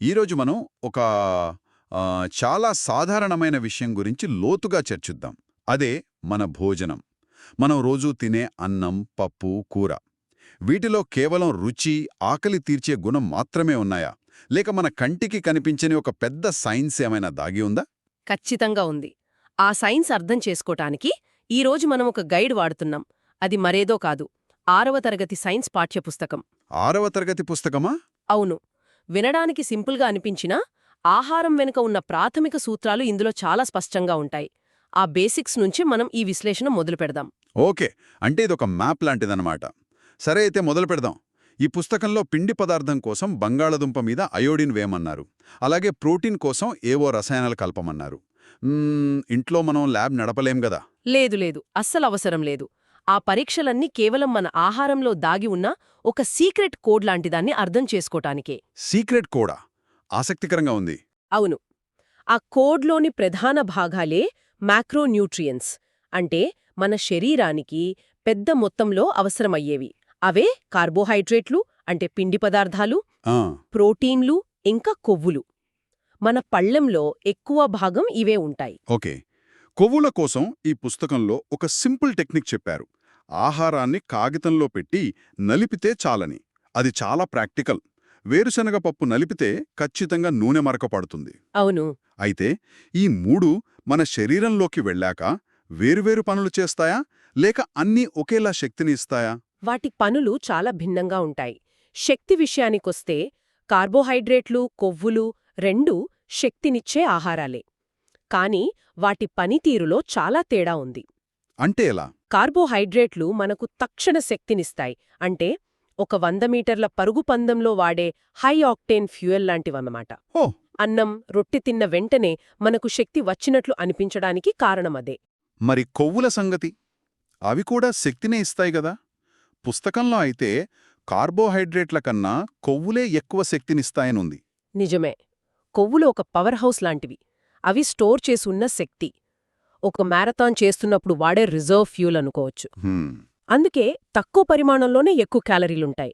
ఈరోజు మనం ఒక చాలా సాధారణమైన విషయం గురించి లోతుగా చర్చిద్దాం. అదే మన భోజనం. మనం రోజూ తినే అన్నం, పప్పు, కూర. వీటిలో కేవలం రుచి, ఆకలి తీర్చే గుణం మాత్రమే ఉన్నాయా? లేక మన కంటికి కనిపించని ఒక పెద్ద సైన్స్ ఏమైనా దాగి ఉందా? ఖచ్చితంగా ఉంది. ఆ సైన్స్ అర్థం చేసుకోటానికి ఈరోజు మనం ఒక గైడ్ వాడుతున్నాం. అది మరేదో కాదు, 6వ తరగతి సైన్స్ పాఠ్యపుస్తకం. 6వ తరగతి పుస్తకమా? అవును. వినడానికి సింపుల్గా అనిపించినా ఆహారం వెనుక ఉన్న ప్రాథమిక సూత్రాలు ఇందులో చాలా స్పష్టంగా ఉంటాయి. ఆ బేసిక్స్ నుంచి మనం ఈ విశ్లేషణ మొదలు పెడదాం. ఓకే, అంటే ఇదొక మ్యాప్ లాంటిదన్నమాట. సరే, అయితే మొదలు పెడదాం. ఈ పుస్తకంలో పిండి పదార్థం కోసం బంగాళదుంప మీద అయోడిన్ వేయమన్నారు. అలాగే ప్రోటీన్ కోసం ఏవో రసాయనాలు కలపమన్నారు. ఇంట్లో మనం ల్యాబ్ నడపలేం గదా. లేదు లేదు, అస్సలు అవసరం లేదు. ఆ పరీక్షలన్నీ కేవలం మన ఆహారంలో దాగి ఉన్న ఒక సీక్రెట్ కోడ్ లాంటిదాన్ని అర్థం చేసుకోటానికే. సీక్రెట్ కోడా? ఆసక్తికరంగా ఉంది. అవును. ఆ కోడ్లోని ప్రధాన భాగాలే మ్యాక్రోన్యూట్రియన్స్, అంటే మన శరీరానికి పెద్ద మొత్తంలో అవసరమయ్యేవి. అవే కార్బోహైడ్రేట్లు, అంటే పిండి పదార్థాలు, ఆ, ప్రోటీన్లు, ఇంకా కొవ్వులు. మన పళ్లెంలో ఎక్కువ భాగం ఇవే ఉంటాయి. ఓకే. కొవ్వుల కోసం ఈ పుస్తకంలో ఒక సింపుల్ టెక్నిక్ చెప్పారు. ఆహారాన్ని కాగితంలో పెట్టి నలిపితే చాలని. అది చాలా ప్రాక్టికల్. వేరుశనగ పప్పు నలిపితే ఖచ్చితంగా నూనె మరక పడుతుంది. అవును. అయితే ఈ మూడు మన శరీరంలోకి వెళ్ళాక వేరువేరు పనులు చేస్తాయా, లేక అన్నీ ఒకేలా శక్తిని ఇస్తాయా? వాటి పనులు చాలా భిన్నంగా ఉంటాయి. శక్తి విషయానికొస్తే కార్బోహైడ్రేట్లు, కొవ్వులు రెండూ శక్తినిచ్చే ఆహారాలే. కాని వాటి పనితీరులో చాలా తేడా ఉంది. అంటే ఎలా? కార్బోహైడ్రేట్లు మనకు తక్షణ శక్తినిస్తాయి. అంటే ఒక 100 మీటర్ల పరుగు పందెంలో వాడే హై ఆక్టేన్ ఫ్యూయల్ లాంటివన్నమాట. ఓ, అన్నం, రొట్టె తిన్న వెంటనే మనకు శక్తి వచ్చినట్లు అనిపించడానికి కారణమదే. మరి కొవ్వుల సంగతి? అవి కూడా శక్తినే ఇస్తాయి గదా. పుస్తకంలో అయితే కార్బోహైడ్రేట్ల కన్నా కొవ్వులే ఎక్కువ శక్తినిస్తాయనుంది. నిజమే. కొవ్వులు ఒక పవర్ హౌస్ లాంటివి. అవి స్టోర్ చేసున్న శక్తి. ఒక మ్యారథాన్ చేస్తున్నప్పుడు వాడే రిజర్వ్ ఫ్యూల్ అనుకోవచ్చు. హ్మ్, అందుకే తక్కువ పరిమాణంలోనే ఎక్కువ క్యాలరీలుంటాయి.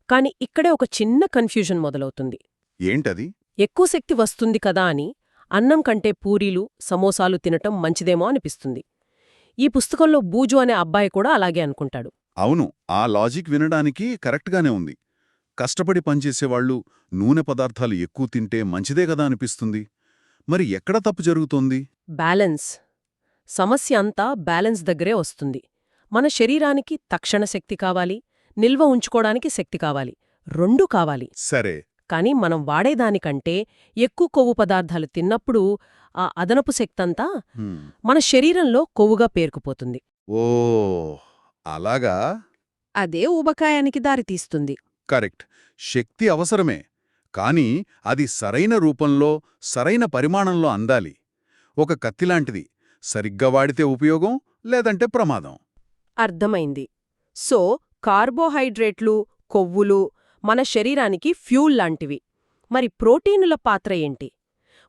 కాని ఇక్కడే ఒక చిన్న కన్ఫ్యూజన్ మొదలవుతుంది. ఏంటది? ఎక్కువ శక్తి వస్తుంది కదా అని అన్నం కంటే పూరీలు, సమోసాలు తినటం మంచిదేమో అనిపిస్తుంది. ఈ పుస్తకంలో బూజు అనే అబ్బాయి కూడా అలాగే అనుకుంటాడు. అవును, ఆ లాజిక్ వినడానికి కరెక్ట్గానే ఉంది. కష్టపడి పనిచేసేవాళ్లు నూనె పదార్థాలు ఎక్కువ తింటే మంచిదే గదా అనిపిస్తుంది. మరి ఎక్కడ తప్పు జరుగుతోంది? బ్యాలెన్స్. సమస్య అంతా బ్యాలెన్స్ దగ్గరే వస్తుంది. మన శరీరానికి తక్షణ శక్తి కావాలి, నిల్వ ఉంచుకోడానికి శక్తి కావాలి, రెండూ కావాలి. సరే. కాని మనం వాడేదానికంటే ఎక్కువ కొవ్వు పదార్థాలు తిన్నప్పుడు ఆ అదనపు శక్తంతా హ్మ్. మన శరీరంలో కొవ్వుగా పేరుకుపోతుంది. ఓ, అలాగా. అదే ఊబకాయానికి దారితీస్తుంది. కరెక్ట్. శక్తి అవసరమే, కానీ అది సరైన రూపంలో, సరైన పరిమాణంలో అందాలి. ఒక కత్తిలాంటిది. సరిగ్గా వాడితే ఉపయోగం, లేదంటే ప్రమాదం. అర్థమైంది. సో కార్బోహైడ్రేట్లు, కొవ్వులు మన శరీరానికి ఫ్యూల్ లాంటివి. మరి ప్రోటీనుల పాత్ర ఏంటి?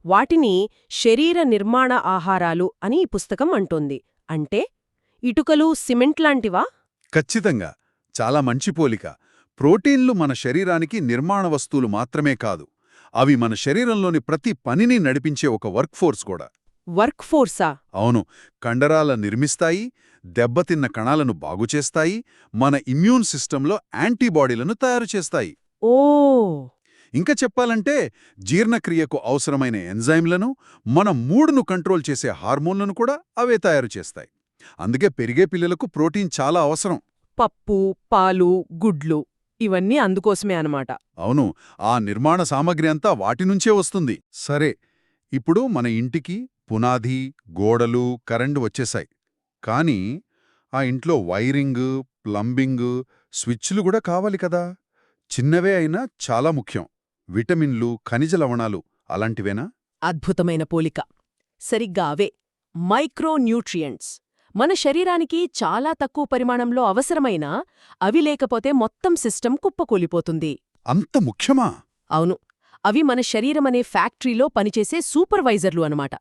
వాటిని శరీర నిర్మాణ ఆహారాలు అని ఈ పుస్తకం అంటోంది. అంటే ఇటుకలు, సిమెంట్ లాంటివా? ఖచ్చితంగా. చాలా మంచి పోలిక. ప్రోటీన్లు మన శరీరానికి నిర్మాణ వస్తువులు మాత్రమే కాదు, అవి మన శరీరంలోని ప్రతి పనిని నడిపించే ఒక వర్క్ ఫోర్స్ కూడా. వర్క్ ఫోర్సా? అవును. కండరాల నిర్మిస్తాయి, దెబ్బతిన్న కణాలను బాగుచేస్తాయి, మన ఇమ్యూన్ సిస్టంలో యాంటీబాడీలను తయారు చేస్తాయి. ఓ. ఇంకా చెప్పాలంటే జీర్ణక్రియకు అవసరమైన ఎంజైమ్లను, మన మూడ్ను కంట్రోల్ చేసే హార్మోన్లను కూడా అవే తయారు చేస్తాయి. అందుకే పెరిగే పిల్లలకు ప్రోటీన్ చాలా అవసరం. పప్పు, పాలు, గుడ్లు ఇవన్నీ అందుకోసమే అనమాట. అవును, ఆ నిర్మాణ సామగ్రి అంతా వాటి నుంచే వస్తుంది. సరే, ఇప్పుడు మన ఇంటికి పునాది, గోడలు, కరెంటు వచ్చేశాయి. కానీ ఆ ఇంట్లో వైరింగ్, ప్లంబింగ్, స్విచ్లు కూడా కావాలి కదా. చిన్నవే అయినా చాలా ముఖ్యం. విటమిన్లు, ఖనిజ లవణాలు అలాంటివేనా? అద్భుతమైన పోలిక. సరిగ్గా అవే మైక్రోన్యూట్రియంట్స్. మన శరీరానికి చాలా తక్కువ పరిమాణంలో అవసరమైనా అవి లేకపోతే మొత్తం సిస్టమ్ కుప్పకూలిపోతుంది. అంత ముఖ్యమా? అవును. అవి మన శరీరమనే ఫ్యాక్టరీలో పనిచేసే సూపర్వైజర్లు అనమాట.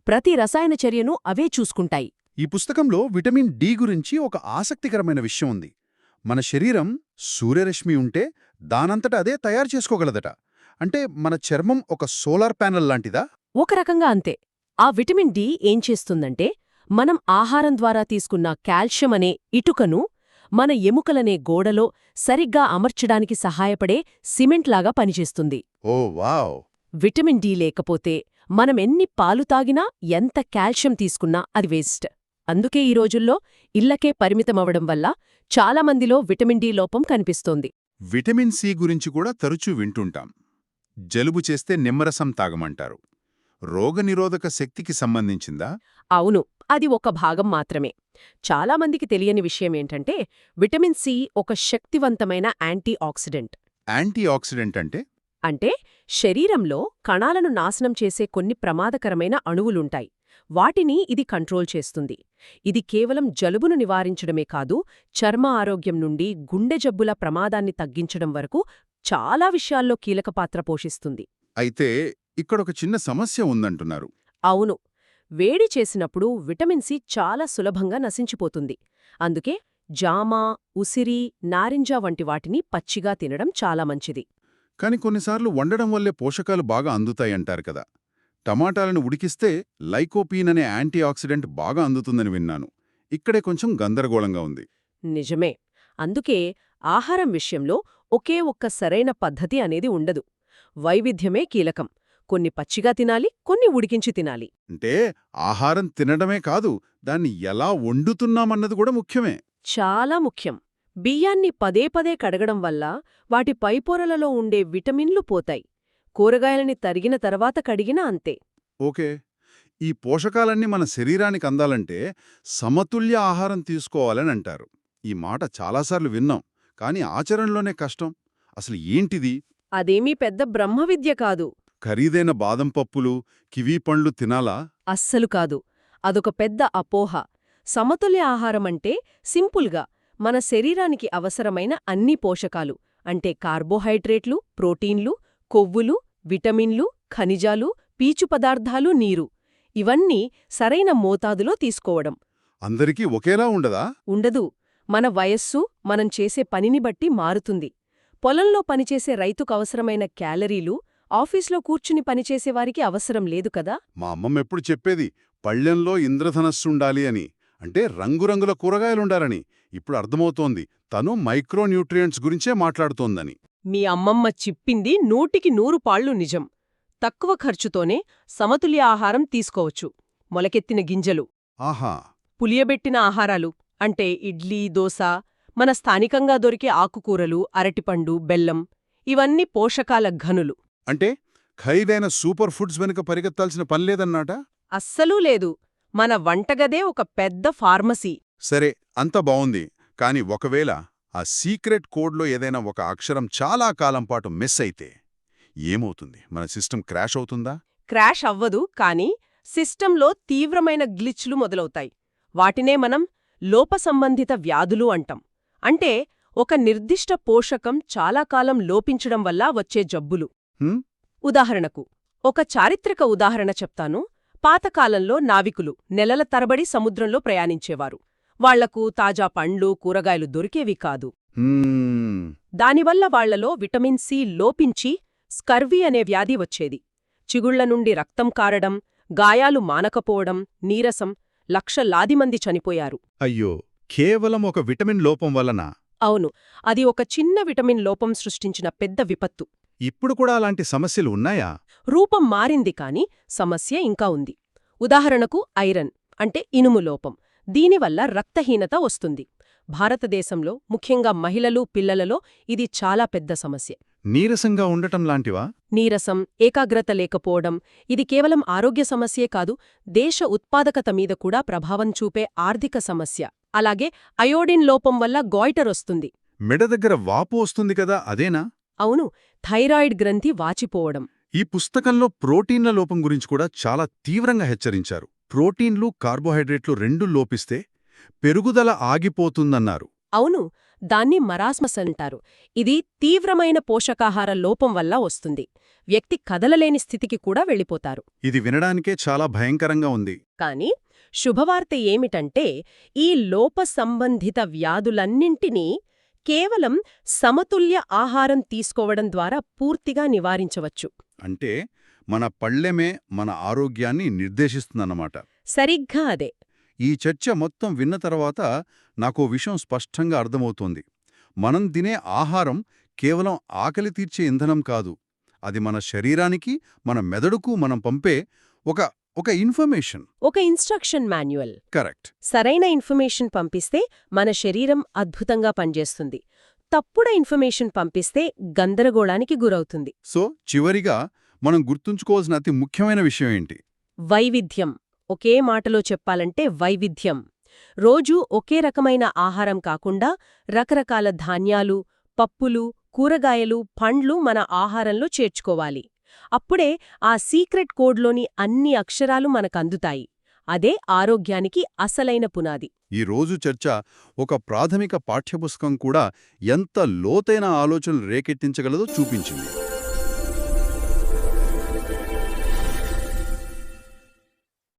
ప్రతి రసాయన చర్యను అవే చూసుకుంటాయి. ఈ పుస్తకంలో విటమిన్ డి గురించి ఒక ఆసక్తికరమైన విషయం ఉంది. మన శరీరం సూర్యరశ్మి ఉంటే దానంతట అదే తయారు చేసుకోగలదట. అంటే మన చర్మం ఒక సోలార్ ప్యానెల్ లాంటిదా? ఒక రకంగా అంతే. ఆ విటమిన్ డి ఏం చేస్తుందంటే, మనం ఆహారం ద్వారా తీసుకున్న కాల్షియం అనే ఇటుకను మన ఎముకలనే గోడలో సరిగ్గా అమర్చడానికి సహాయపడే సిమెంట్లాగా పనిచేస్తుంది. ఓ వావ్! విటమిన్ డి లేకపోతే మనమెన్ని పాలు తాగినా, ఎంత కాల్షియం తీసుకున్నా అది వేస్ట్. అందుకే ఈ రోజుల్లో ఇళ్లకే పరిమితమవడం వల్ల చాలామందిలో విటమిన్ డి లోపం కనిపిస్తోంది. విటమిన్ సి గురించి కూడా తరచూ వింటుంటాం. జలుబు చేస్తే నిమ్మరసం తాగమంటారు. రోగనిరోధక శక్తికి సంబంధించిందా? అవును, అది ఒక భాగం మాత్రమే. చాలామందికి తెలియని విషయమేంటంటే, విటమిన్ సి ఒక శక్తివంతమైన యాంటీ ఆక్సిడెంట్. యాంటీ ఆక్సిడెంట్ అంటే? అంటే శరీరంలో కణాలను నాశనం చేసే కొన్ని ప్రమాదకరమైన అణువులుంటాయి. వాటిని ఇది కంట్రోల్ చేస్తుంది. ఇది కేవలం జలుబును నివారించడమే కాదు, చర్మ ఆరోగ్యం నుండి గుండె జబ్బుల ప్రమాదాన్ని తగ్గించడం వరకు చాలా విషయాల్లో కీలక పాత్ర పోషిస్తుంది. అయితే ఇక్కడొక చిన్న సమస్య ఉందంటున్నారు. అవును, వేడి చేసినప్పుడు విటమిన్ సి చాలా సులభంగా నశించిపోతుంది. అందుకే జామ, ఉసిరి, నారింజ వంటి వాటిని పచ్చిగా తినడం చాలా మంచిది. కాని కొన్నిసార్లు వండడం వల్లే పోషకాలు బాగా అందుతాయంటారు కదా. టమాటాలను ఉడికిస్తే లైకోపీన్ అనే యాంటీ ఆక్సిడెంట్ బాగా అందుతుందని విన్నాను. ఇక్కడే కొంచెం గందరగోళంగా ఉంది. నిజమే. అందుకే ఆహారం విషయంలో ఒకే ఒక్క సరైన పద్ధతి అనేది ఉండదు. వైవిధ్యమే కీలకం. కొన్ని పచ్చిగా తినాలి, కొన్ని ఉడికించి తినాలి. అంటే ఆహారం తినడమే కాదు, దాన్ని ఎలా వండుతున్నామన్నది కూడా ముఖ్యమే. చాలా ముఖ్యం. బియ్యాన్ని పదే పదే కడగడం వల్ల వాటి పైపొరలలో ఉండే విటమిన్లు పోతాయి. కూరగాయలని తరిగిన తర్వాత కడిగినా అంతే. ఓకే. ఈ పోషకాలన్నీ మన శరీరానికి అందాలంటే సమతుల్య ఆహారం తీసుకోవాలని అంటారు. ఈ మాట చాలాసార్లు విన్నాం, కానీ ఆచరణలోనే కష్టం. అసలు ఏంటిది? అదేమీ పెద్ద బ్రహ్మవిద్య కాదు. ఖరీదైన బాదం పప్పులు, కివీ పండ్లు తినాలా? అస్సలు కాదు. అదొక పెద్ద అపోహ. సమతుల్య ఆహారమంటే సింపుల్గా మన శరీరానికి అవసరమైన అన్ని పోషకాలు, అంటే కార్బోహైడ్రేట్లు, ప్రోటీన్లు, కొవ్వులు, విటమిన్లు, ఖనిజాలు, పీచు పదార్థాలు, నీరు, ఇవన్నీ సరైన మోతాదులో తీసుకోవడం. అందరికీ ఒకేలా ఉండదా? ఉండదు. మన వయస్సు, మనం చేసే పనిని బట్టి మారుతుంది. పొలంలో పనిచేసే రైతుకవసరమైన క్యాలరీలు ఆఫీస్లో కూర్చుని పనిచేసేవారికి అవసరం లేదు కదా. మా అమ్మమ్మెప్పుడు చెప్పేది పళ్ళెంలో ఇంద్రధనస్సుండాలి అని. అంటే రంగురంగుల కూరగాయలుండాలని. ఇప్పుడు అర్థమవుతోంది, తను మైక్రోన్యూట్రియంట్స్ గురించే మాట్లాడుతోందని. మీ అమ్మమ్మ చిప్పింది 100కి 100 పాళ్ళు నిజం. తక్కువ ఖర్చుతోనే సమతుల్య ఆహారం తీసుకోవచ్చు. మొలకెత్తిన గింజలు, ఆహా! పులియబెట్టిన ఆహారాలు అంటే ఇడ్లీ, దోశ, మన స్థానికంగా దొరికే ఆకుకూరలు, అరటిపండు, బెల్లం, ఇవన్నీ పోషకాల ఘనులు. అంటే ఖరీదైన సూపర్ ఫుడ్స్ వెనుక పరిగెత్తాల్సిన పనిలేదన్నాట? అస్సలూ లేదు. మన వంటగదే ఒక పెద్ద ఫార్మసీ. సరే, అంత బావుంది. కాని ఒకవేళ ఆ సీక్రెట్ కోడ్లో ఏదైనా ఒక అక్షరం చాలా కాలం పాటు మిస్ అయితే ఏమవుతుంది? మన సిస్టమ్ క్రాష్ అవుతుందా? క్రాష్ అవ్వదు, కానీ సిస్టంలో తీవ్రమైన గ్లిచ్లు మొదలవుతాయి. వాటినే మనం లోపసంబంధిత వ్యాధులు అంటాం. అంటే ఒక నిర్దిష్ట పోషకం చాలా కాలం లోపించడం వల్ల వచ్చే జబ్బులు. హ్మ్? ఉదాహరణకు ఒక చారిత్రక ఉదాహరణ చెప్తాను. పాతకాలంలో నావికులు నెలల తరబడి సముద్రంలో ప్రయాణించేవారు. వాళ్లకు తాజా పండ్లు, కూరగాయలు దొరికేవి కాదు. దానివల్ల వాళ్లలో విటమిన్ సి లోపించి స్కర్వీ అనే వ్యాధి వచ్చేది. చిగుళ్ల నుండి రక్తం కారడం, గాయాలు మానకపోవడం, నీరసం, లక్షలాది మంది చనిపోయారు. అయ్యో, కేవలం ఒక విటమిన్ లోపం వలన? అవును, అది ఒక చిన్న విటమిన్ లోపం సృష్టించిన పెద్ద విపత్తు. ఇప్పుడు కూడా అలాంటి సమస్యలు ఉన్నాయా? రూపం మారింది, కాని సమస్య ఇంకా ఉంది. ఉదాహరణకు ఐరన్ అంటే ఇనుము లోపం. దీనివల్ల రక్తహీనత వస్తుంది. భారతదేశంలో ముఖ్యంగా మహిళలు, పిల్లలలో ఇది చాలా పెద్ద సమస్య. నీరసంగా ఉండటం లాంటివా? నీరసం, ఏకాగ్రత లేకపోవడం, ఇది కేవలం ఆరోగ్య సమస్యే కాదు, దేశ ఉత్పాదకత మీద కూడా ప్రభావం చూపే ఆర్థిక సమస్య. అలాగే అయోడిన్ లోపం వల్ల గాయిటర్ వస్తుంది. మెడ దగ్గర వాపు వస్తుంది కదా, అదేనా? అవును, థైరాయిడ్ గ్రంథి వాచిపోవడం. ఈ పుస్తకంలో ప్రోటీన్ల లోపం గురించి కూడా చాలా తీవ్రంగా హెచ్చరించారు. ప్రోటీన్లు, కార్బోహైడ్రేట్లు రెండూ లోపిస్తే పెరుగుదల ఆగిపోతుందన్నారు. అవును, దాన్ని మరాస్మస్ అంటారు. ఇది తీవ్రమైన పోషకాహార లోపం వల్ల వస్తుంది. వ్యక్తి కదలలేని స్థితికి కూడా వెళ్ళిపోతారు. ఇది వినడానికే చాలా భయంకరంగా ఉంది. కాని శుభవార్త ఏమిటంటే, ఈ లోప సంబంధిత వ్యాధులన్నింటినీ కేవలం సమతుల్య ఆహారం తీసుకోవడం ద్వారా పూర్తిగా నివారించవచ్చు. అంటే మన పళ్ళెమే మన ఆరోగ్యాన్ని నిర్దేశిస్తుందన్నమాట. సరిగ్గా అదే. ఈ చర్చ మొత్తం విన్న తర్వాత నాకో విషయం స్పష్టంగా అర్థమవుతోంది. మనం తినే ఆహారం కేవలం ఆకలి తీర్చే ఇంధనం కాదు. అది మన శరీరానికి, మన మెదడుకు మనం పంపే ఒక ఇన్ఫర్మేషన్. ఒక ఇన్స్ట్రక్షన్ మాన్యువల్. కరెక్ట్. సరైన ఇన్ఫర్మేషన్ పంపిస్తే మన శరీరం అద్భుతంగా పనిచేస్తుంది. తప్పుడు ఇన్ఫర్మేషన్ పంపిస్తే గందరగోళానికి గురవుతుంది. సో చివరిగా మనం గుర్తుంచుకోవాల్సిన అతి ముఖ్యమైన విషయం ఏంటి? వైవిధ్యం. ఒకే మాటలో చెప్పాలంటే వైవిధ్యం. రోజూ ఒకే రకమైన ఆహారం కాకుండా రకరకాల ధాన్యాలు, పప్పులు, కూరగాయలు, పండ్లు మన ఆహారంలో చేర్చుకోవాలి. అప్పుడే ఆ సీక్రెట్ కోడ్లోని అన్ని అక్షరాలు మనకందుతాయి. అదే ఆరోగ్యానికి అసలైన పునాది. ఈ రోజు చర్చ ఒక ప్రాథమిక పాఠ్యపుస్తకం కూడా ఎంత లోతైన ఆలోచనలు రేకెత్తించగలదో చూపించింది.